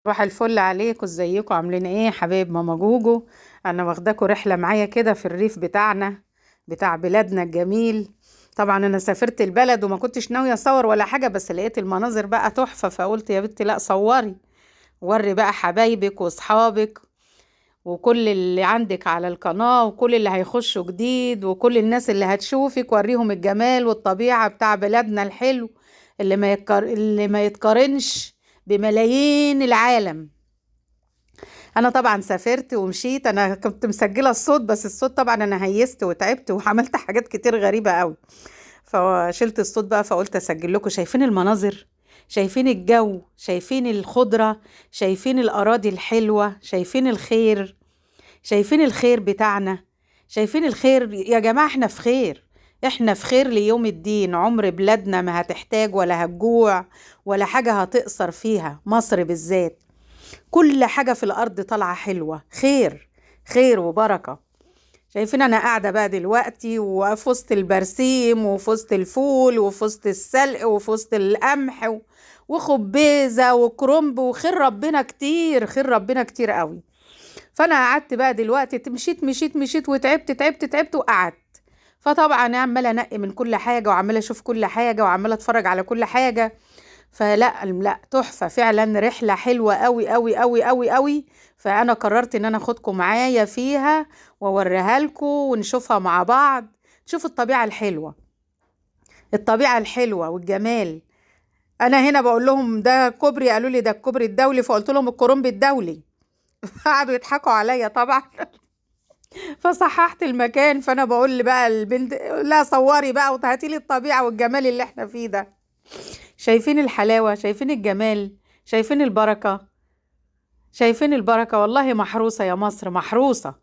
صباح الفل عليكم، ازيكم؟ عاملين ايه حبايب ماما جوجو؟ انا واخداكم رحله معايا كده في الريف بتاعنا، بتاع بلادنا الجميل. طبعا انا سافرت البلد وما كنتش ناويه اصور ولا حاجه، بس لقيت المناظر بقى تحفه، فقلت يا بنتي لا صوري، وري بقى حبايبك واصحابك وكل اللي عندك على القناه وكل اللي هيخشوا جديد وكل الناس اللي هتشوفك، وريهم الجمال والطبيعه بتاع بلادنا الحلو اللي ما يتقارنش بملايين العالم. انا طبعا سافرت ومشيت، انا كنت مسجله الصوت، بس الصوت طبعا انا هيست وتعبت وعملت حاجات كتير غريبه قوي، فشلت الصوت بقى، فقلت اسجل لكم. شايفين المناظر؟ شايفين الجو؟ شايفين الخضره؟ شايفين الاراضي الحلوه؟ شايفين الخير؟ شايفين الخير بتاعنا؟ شايفين الخير يا جماعه؟ احنا في خير، احنا في خير ليوم الدين. عمر بلادنا ما هتحتاج ولا هتجوع ولا حاجه هتقصر فيها، مصر بالذات كل حاجة في الأرض طالعة حلوة، خير، خير وبركة. شايفين أنا قاعدة بقى دلوقتي وفي وسط البرسيم وفي وسط الفول وفي وسط السلق وفي وسط القمح وخبيزة وكرنب، وخير ربنا كتير، خير ربنا كتير قوي. فأنا قعدت بقى دلوقتي، مشيت وتعبت تعبت وقعدت. فطبعا عمالة أنقي من كل حاجة وعمالة أشوف كل حاجة وعمالة أتفرج على كل حاجة. فلا لا تحفة فعلا، رحلة حلوة قوي قوي قوي قوي قوي. فأنا قررت إن أنا أخدكم معايا فيها وأوريها لكم ونشوفها مع بعض. نشوف الطبيعة الحلوة، الطبيعة الحلوة والجمال. أنا هنا بقول لهم ده كوبري، قالوا لي ده الكوبري الدولي، فقلت لهم الكورنب الدولي. قعدوا يضحكوا عليا طبعا. فصححت المكان، فأنا بقول بقى البنت لا صوري بقى وهاتي لي الطبيعة والجمال اللي احنا فيه ده. شايفين الحلاوة؟ شايفين الجمال؟ شايفين البركة؟ شايفين البركة؟ والله محروسة يا مصر، محروسة.